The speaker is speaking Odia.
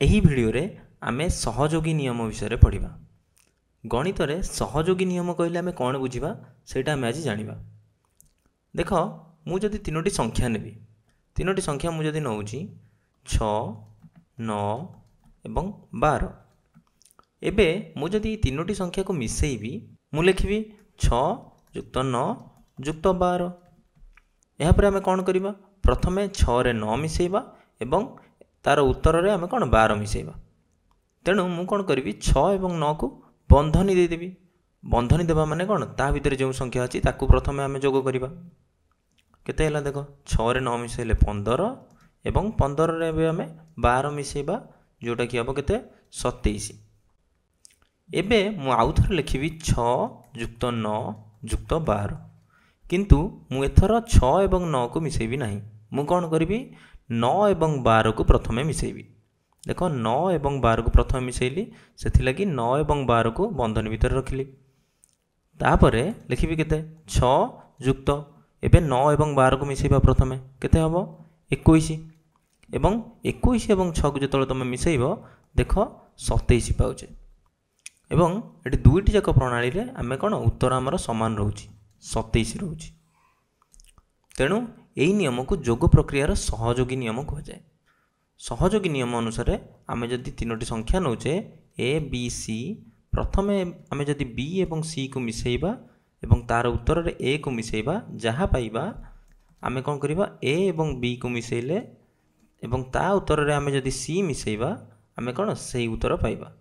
ଏହି ଭିଡ଼ିଓରେ ଆମେ ସହଯୋଗୀ ନିୟମ ବିଷୟରେ ପଢ଼ିବା। ଗଣିତରେ ସହଯୋଗୀ ନିୟମ କହିଲେ ଆମେ କ'ଣ ବୁଝିବା ସେଇଟା ଆମେ ଆଜି ଜାଣିବା। ଦେଖ, ମୁଁ ଯଦି ତିନୋଟି ସଂଖ୍ୟା ନେବି, ତିନୋଟି ସଂଖ୍ୟା ମୁଁ ଯଦି ନେଉଛି 6, 9 ଏବଂ 12। ଏବେ ମୁଁ ଯଦି ତିନୋଟି ସଂଖ୍ୟାକୁ ମିଶାଇବି, ମୁଁ ଲେଖିବି 6 + 9 + 12। ଏହାପରେ ଆମେ କ'ଣ କରିବା? ପ୍ରଥମେ 6ରେ 9 ମିଶାଇବା ଏବଂ ତାର ଉତ୍ତରରେ ଆମେ କ'ଣ 12 ମିଶାଇବା। ତେଣୁ ମୁଁ କ'ଣ କରିବି? 6 ଏବଂ 9କୁ ବନ୍ଧନୀ ଦେଇଦେବି। ବନ୍ଧନୀ ଦେବା ମାନେ କ'ଣ? ତା ଭିତରେ ଯେଉଁ ସଂଖ୍ୟା ଅଛି ତାକୁ ପ୍ରଥମେ ଆମେ ଯୋଗ କରିବା। କେତେ ହେଲା ଦେଖ, 6ରେ 9 ମିଶାଇଲେ 15 ଏବଂ 15ରେ ଏବେ ଆମେ 12 ମିଶାଇବା, ଯେଉଁଟାକି ହେବ କେତେ? 27। ଏବେ ମୁଁ ଆଉ ଥରେ ଲେଖିବି 6 + 9 + 12। କିନ୍ତୁ ମୁଁ ଏଥର 6 ଏବଂ 9କୁ ମିଶାଇବି ନାହିଁ। ମୁଁ କ'ଣ କରିବି? 9 ଏବଂ 12କୁ ପ୍ରଥମେ ମିଶାଇବି। ଦେଖ, 9 ଏବଂ 12କୁ ପ୍ରଥମେ ମିଶାଇଲି, ସେଥିଲାଗି 9 ଏବଂ 12କୁ ବନ୍ଧନୀ ଭିତରେ ରଖିଲି। ତାପରେ ଲେଖିବି କେତେ? 6 ଯୁକ୍ତ, ଏବେ 9 ଏବଂ 12କୁ ମିଶାଇବା ପ୍ରଥମେ, କେତେ ହେବ? 21। ଏବଂ 21 ଏବଂ 6କୁ ଯେତେବେଳେ ତୁମେ ମିଶାଇବ, ଦେଖ 27 ପାଉଛେ। ଏବଂ ଏଠି ଦୁଇଟି ଯାକ ପ୍ରଣାଳୀରେ ଆମେ କ'ଣ ଉତ୍ତର ଆମର ସମାନ ରହୁଛି, 27 ରହୁଛି। ତେଣୁ ଏହି ନିୟମକୁ ଯୋଗ ପ୍ରକ୍ରିୟାର ସହଯୋଗୀ ନିୟମ କୁହାଯାଏ। ସହଯୋଗୀ ନିୟମ ଅନୁସାରେ ଆମେ ଯଦି ତିନୋଟି ସଂଖ୍ୟା ନେଉଛେ A, B, C, ପ୍ରଥମେ ଆମେ ଯଦି B ଏବଂ Cକୁ ମିଶାଇବା ଏବଂ ତାର ଉତ୍ତରରେ Aକୁ ମିଶାଇବା, ଯାହା ପାଇବା ଆମେ କ'ଣ କରିବା? A ଏବଂ Bକୁ ମିଶାଇଲେ ଏବଂ ତା ଉତ୍ତରରେ ଆମେ ଯଦି C ମିଶାଇବା, ଆମେ କ'ଣ ସେଇ ଉତ୍ତର ପାଇବା।